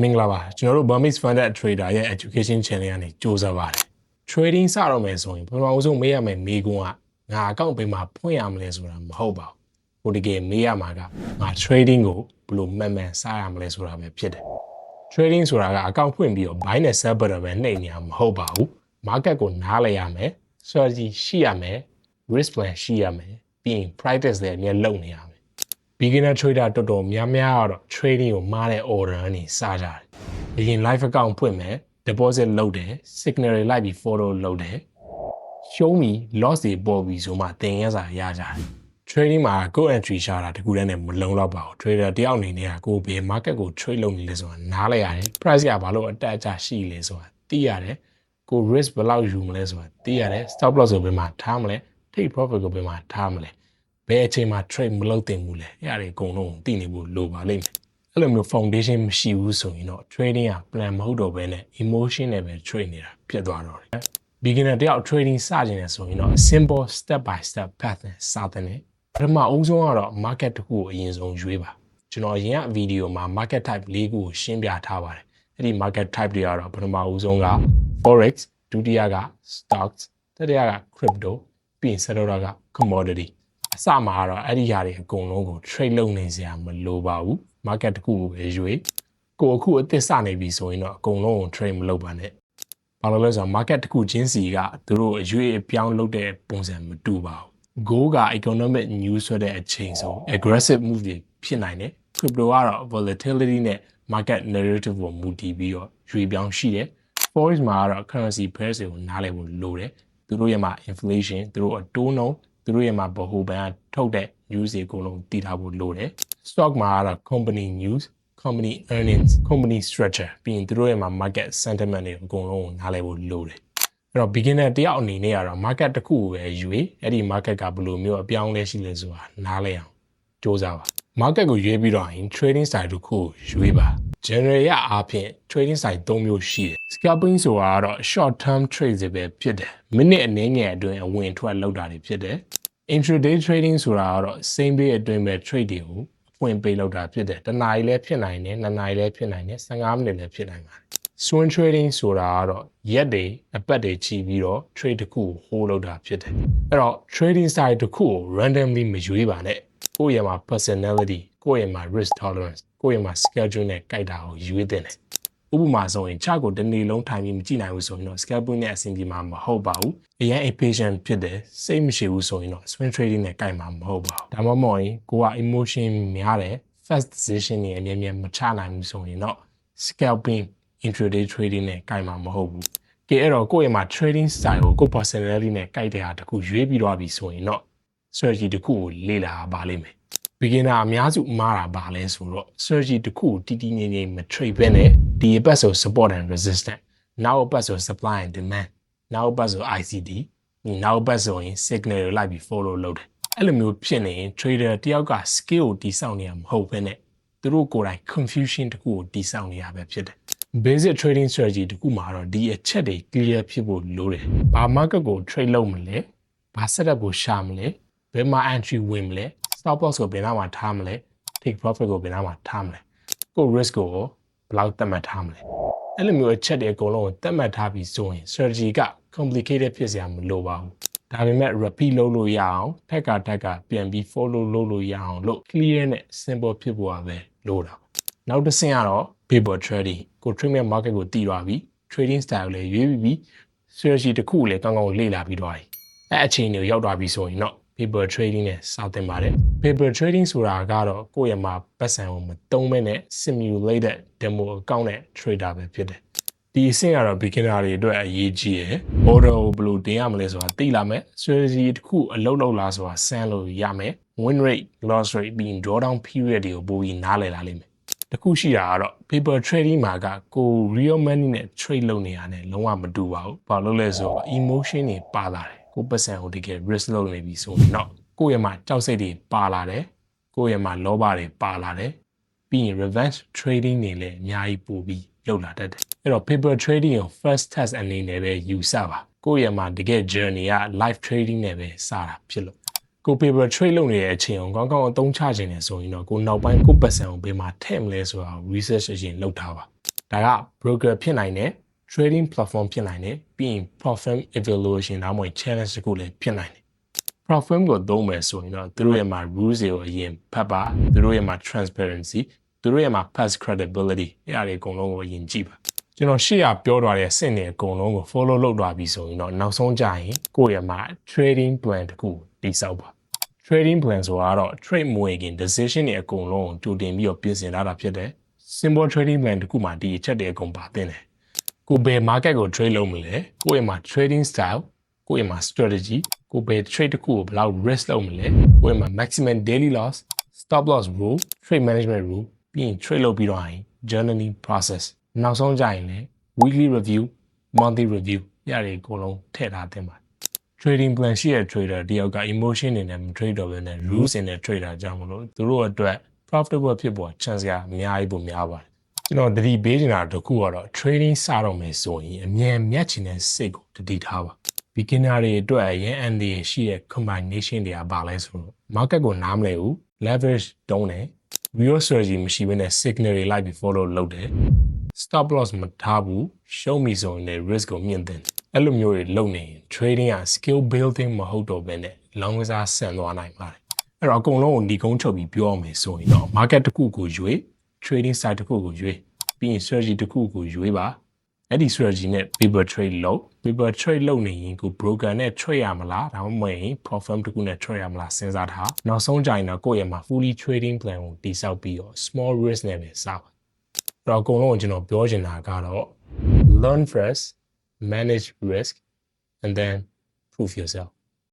မင်္ဂလာပါကျွန်တော်တို့ Burmese Funded Trader ရဲ့ education channel ကနေကြိုးစားပါတယ် trading စတော့မယ်ဆိုရင်ပထမဆုံးမေးရမယ့်မေးခွန်းကငါအကောင့်ပေးမှာဖွင့်ရမလဲဆိုတာမဟုတ်ပါဘူးဟိုတကယ်မေးရမှာကငါ trading ကိုဘယ်လိုမှန်မှန်စရမလဲဆိုတာပဲဖြစ်တယ် trading ဆိုတာကအကောင့်ဖွင့်ပြီးတော့ buy နဲ့ sell button ပဲနှိပ်နေရမှာမဟုတ်ပါဘူး market ကိုနားလည်ရမယ် strategy ရှိရမယ် risk plan ရှိရမယ်ပြီးရင် practice လည်းအများလုပ်နေရမယ် beginner trader တော်တော်များများကတော့ trading ကိုမှားတဲ့ order နဲ့စကြတယ်အရင် live account ဖွင့်မယ် deposit လုပ်တယ် signal တွေလိုက်ပြီး follow လုပ်တယ်ရှုံးပြီး loss တွေပေါ်ပြီးဆိုမှသင်ခန်းစာရကြတယ် trading မှာ go entry ရှာတာတကူတည်းနဲ့မလုံလောက်ပါဘူး trader တယောက်အနေနဲ့ကကိုယ်ဘယ် market ကို trade လုပ်နေလဲဆိုတာနားလည်ရတယ် price ကဘာလို့အတက်အကျရှိလဲဆိုတာသိရတယ်ကို risk ဘယ်လောက်ယူမလဲဆိုတာသိရတယ် stop loss ကိုဘယ်မှာထားမလဲ take profit ကိုဘယ်မှာထားမလဲဘယ်အချိန်မှာ trade မလုပ်သင့်ဘူးလဲအဲ့ဒါတွေအကုန်လုံးသိနေဖို့လိုပါလိမ့်မယ်အဲ့လိုမျိုး foundation မရှိဘူးဆိုရင်တော့ trading က plan မဟုတ်တော့ဘဲနဲ့ emotion နဲ့ပဲ trade နေတာဖြစ်သွားတော့တယ် beginner တယောက် trading စတင်နေဆိုရင်တော့ simple step by step path နဲ့စတင်တယ်ပထမအဦးဆုံးကတော့ market တစ်ခုကိုအရင်ဆုံးရွေးပါကျွန်တော်အရင်က video မှာ market type ၄ခုကိုရှင်းပြထားပါတယ်အဲ့ဒီ market type တွေကတော့ပထမအဦးဆုံးက forex ဒုတိယက stocks တတိယက crypto ပြီးရင်ဆက်တော့က commodity အစမှာကတော့အဲ့ဒီຢာတွေအကုန်လုံးကို trade လုပ်နေစရာမလိုပါဘူး market တစ်ခုကိုပဲရွေးကိုအခုအသစ်စနေပြီဆိုရင်တော့အကုန်လုံးကို trade မလုပ်ပါနဲ့ဘာလို့လဲဆိုတော့ market တစ်ခုချင်းစီကသူတို့အရွေးအပြောင်းလုပ်တဲ့ပုံစံမတူပါဘူး goal က economic news ဆိုတဲ့အချိန်ဆို aggressive move တွေဖြစ်နိုင်တယ် crypto ကတော့ volatility နဲ့ market narrative ကိုမူတည်ပြီးတော့ရွေးပြောင်းရှိတယ် forex မှာကတော့ currency pairs ကိုနားလည်ဖို့လိုတယ်သူတို့ရဲ့မှာ inflation သူတို့အတိုးနှုန်းသူတို့ရဲ့မှာဗဟိုဘဏ်ကထုတ်တဲ့ news တွေအကုန်လုံးသိထားဖို့လိုတယ် stock မှာကတော့ company news company earnings company structure ပြီးရင်သူတို့ရဲ့မှာ market sentiment တွေအကုန်လုံးကိုနားလည်ဖို့လိုတယ်အဲ့တော့ beginner တယောက်အနေနဲ့ကတော့ market တစ်ခုကိုပဲရွေးအဲ့ဒီ market ကဘယ်လိုမျိုးအပြောင်းလဲရှိလဲဆိုတာနားလည်အောင်စူးစမ်းပါ market ကိုရွေးပြီးတော့ရင် trading style တစ်ခုကိုရွေးပါ general ရအားဖြင့် trading style ၃မျိုးရှိတယ် scalping ဆိုတာကတော့ short term trades တွေပဲဖြစ်တယ်မိနစ်အနည်းငယ်အတွင်းအဝင်ထွက်လောက်တာတွေဖြစ်တယ် intraday trading ဆိုတာကတော့ same day အတွင်းပဲ trade တွေကိုဖွင့်ပေးလောက်တာဖြစ်တယ်တနားရီလည်းဖြစ်နိုင်တယ်နှစ်နာရီလည်းဖြစ်နိုင်တယ်15မိနစ်လည်းဖြစ်နိုင်ပါတယ် swing trading ဆိုတာကတော့ရက်တွေအပတ်တွေချီပြီးတော့ trade တစ်ခုကို hold လုပ်တာဖြစ်တယ်အဲ့တော့ trading style တစ်ခုကို randomly မရွေးပါနဲ့ကိုယ့်ရဲ့မှာ personality ကိုယ့်ရဲ့မှာ risk tolerance ကိုယ့်ရဲ့မှာ schedule နဲ့ကြိုက်တာကိုရွေးသင့်တယ်ဥပမာဆိုရင် chart ကိုတစ်နေ့လုံးထိုင်ပြီးမကြည့်နိုင်ဘူးဆိုရင်တော့ scalping နဲ့အဆင်ပြေမှာမဟုတ်ပါဘူးအရင် impatient ဖြစ်တယ်စိတ်မရှိဘူးဆိုရင်တော့ swing trading နဲ့ကြိုက်မှာမဟုတ်ပါဘူးဒါမှမဟုတ်ရင်ကိုက emotion များတယ် fast decision တွေအများများမချနိုင်ဘူးဆိုရင်တော့ scalping intraday trading နဲ့ကြိုက်မှာမဟုတ်ဘူးကဲအဲ့တော့ကိုယ့်ရဲ့မှာ trading style ကိုကိုယ့် personality နဲ့ကြိုက်တဲ့ဟာတစ်ခုရွေးပြီးတော့ပြီဆိုရင်တော့ strategy တစ်ခုကိုလေ့လာပါလိမ့်မယ် beginner အများစုမှားတာပါလဲဆိုတော့ strategy တစ်ခုကိုတီးတီးငိမ့်ငိမ့်မ trade ပဲနဲ့ဒီအပတ်ဆို support and resistance နောက်အပတ်ဆို supply and demand နောက်အပတ်ဆို ICD နောက်အပတ်ဆိုရင် signal တွေလိုက်ပြီး follow လုပ်တယ်အဲ့လိုမျိုးဖြစ်နေရင် trader တယောက်က skill ကိုတီးဆောင်နေရမဟုတ်ဘဲနဲ့သူတို့ကိုယ်တိုင် confusion တစ်ခုကိုတီးဆောင်နေရပဲဖြစ်တယ် basic trading strategy တခုမှာတော့ဒီအချက်တွေ clear ဖြစ်ဖို့လိုတယ်ဘာ market ကို trade လုပ်မလဲဘာ setup ကိုရှာမလဲဘယ်မှာ entry ဝင်မလဲ stop loss ကိုဘယ်နားမှာထားမလဲ take profit ကိုဘယ်နားမှာထားမလဲကို risk ကိုဘယ်လောက်သတ်မှတ်ထားမလဲအဲ့လိုမျိုးအချက်တွေအကုန်လုံးကိုသတ်မှတ်ထားပြီးဆိုရင် strategy က complicated ဖြစ်စရာမလိုပါဘူးဒါပေမဲ့ repeat လုပ်လို့ရအောင်ထက်ကပြန်ပြီး follow လုပ်လို့ရအောင်လို့ clear နဲ့ simple ဖြစ်ဖို့ပဲလိုတာနောက်တစ်ဆင့်ကတော့ paper trading ကို trade market ကိုတည်သွားပြီ trading style လည်းရွေးပြီး strategy တစ်ခုကိုလည်းကောင်းကောင်းလေ့လာပြီးသွားပြီအဲ့အချိန်တွေရောက်သွားပြီဆိုရင်တော့ paper trading နဲ့စတင်ပါတယ် paper trading ဆိုတာကတော့ကိုယ့်ရဲ့မှာပတ်စံကိုမတုံးမဲနဲ့ simulated demo account နဲ့ trader ပဲဖြစ်တယ်ဒီအဆင့်ကတော့ beginner တွေအတွက်အရေးကြီးရယ် order ကိုဘယ်လိုတင်ရမလဲဆိုတာသိလာမယ် strategy တစ်ခုအလုပ်လုပ်လားဆိုတာစမ်းလို့ရမယ် win rate loss rate ပြီးရင် drawdown period တွေကိုပိုပြီးနားလည်လာလိမ့်မယ်တခုရှိတာကတော့ paper trading မှာကကို real money နဲ့ trade လုပ်နေရတယ်လုံးဝမတူပါဘူးဘာလို့လဲဆိုတော့ emotion တွေပါလာတယ်ကိုပတ်စံကိုတကယ် risk လုပ်နေပြီဆိုရင်တော့ကိုယ့်ရဲ့မှာကြောက်စိတ်တွေပါလာတယ်ကိုယ့်ရဲ့မှာလောဘတွေပါလာတယ်ပြီးရင် revenge trading တွေလည်းအများကြီးပို့ပြီးလုပ်လာတတ်တယ်အဲ့တော့ paper trading ကို first test အနေနဲ့ပဲယူဆပါကိုယ့်ရဲ့မှာတကယ် journey က live trading နဲ့ပဲစတာဖြစ်လို့ကို paper trade လုပ်နေတဲ့အချိန်ကိုကောင်းကောင်းအသုံးချခြင်းနဲ့ဆိုရင်တော့ကိုနောက်ပိုင်းကိုပတ်စံကိုဘယ်မှာထည့်မလဲဆိုတာကို research အရင်လုပ်ထားပါ ဒါက broker ဖြစ်နိုင်တယ် trading platform ဖြစ်နိုင်တယ်ပြီးရင် profit evaluation ဒါမှမဟုတ် challenge တခုလည်းဖြစ်နိုင်တယ် profit ကိုသုံးမယ်ဆိုရင်တော့သူတို့ရဲ့မှာ rules တွေကိုအရင်ဖတ်ပါသူတို့ရဲ့မှာ transparency သူတို့ရဲ့မှာ past credibility အဲ့ဒါတွေအကုန်လုံးကိုအရင်ကြည့်ပါကျွန်တော်ရှေ့ကပြောထားတဲ့အဆင့်တွေအကုန်လုံးကို follow လုပ်သွားပြီဆိုရင်တော့နောက်ဆုံးကြရင်ကိုယ့်ရဲ့မှာ trading plan တခုတည်ဆောက်ပါ trading plan ဆိုတာတော့ trade မဝင်ခင် decision တွေအကုန်လုံးကိုကြိုတင်ပြီးတော့ပြင်ဆင်ထားတာဖြစ်တယ် simple trading plan တခုမှဒီအချက်တွေအကုန်ပါတင်တယ်ကိုဘယ် market ကို trade လုပ်မလဲကိုယ့်ရဲ့မှာ trading style ကိုယ့်ရဲ့မှာ strategy ကိုဘယ် trade တခုကိုဘယ်လောက် risk လုပ်မလဲကိုယ့်ရဲ့မှာ maximum daily loss stop loss rule trade management rule ပြီးရင် trade လုပ်ပြီးတော့ရင် journaling process နောက်ဆုံးကြရင်လည်း weekly review monthly review ရတဲ့အကုန်လုံးထည့်ထားတင်ပါ trading plan ရှိတဲ့ trader တယောက်က emotion တွေနဲ့မ trade တော့ဘဲနဲ့ rules တွေနဲ့ trader ကြောင့်မလို့သူတို့အတွက် profitable ဖြစ်ပေါ် chance ကအများကြီးပိုများပါတယ်ကျွန်တော်တတိပေးနေတာတခုကတော့ trading စတော့မယ်ဆိုရင်အမြန်မြတ်ချင်တဲ့စိတ်ကိုတတိထားပါ beginner တွေအတွက်အရင်အန်ဒီရှိတဲ့ combination တွေကပါလဲဆိုတော့ market ကိုနားမလဲဘူး leverage တုံးတယ် real strategy မရှိဘဲနဲ့ signal တွေလိုက်ပြီး follow လုပ်တယ် stop loss မထားဘူးရှုံးပြီဆိုရင်လည်း risk ကိုမြင့်တင်အဲ့လိုမျိုးတွေလုပ်နေရင် trading က skill building မဟုတ်တော့ဘဲနဲ့ long စားဆန်သွားနိုင်ပါတယ်အဲ့တော့အကုန်လုံးကိုဒီကုန်းချုပ်ပြီးပြောရမယ်ဆိုရင်တော့ market တစ်ခုကိုရွေး trading side တစ်ခုကိုရွေးပြီးရင် strategy တစ်ခုကိုရွေးပါအဲ့ဒီ strategy နဲ့ paper trade လုပ်နေရင်ကို broker နဲ့ trade ရမလားဒါမှမဟုတ်ရင် profit တစ်ခုနဲ့ trade ရမလားစဉ်းစားထားနောက်ဆုံးကြရင်တော့ကိုယ့်ရဲ့မှာ fully trading plan ကိုတည်ဆောက်ပြီးတော့ small risk နဲ့ပဲစပါတော့အကုန်လုံးကိုကျွန်တော်ပြောချင်တာကတော့ learn first manage risk and then prove yourself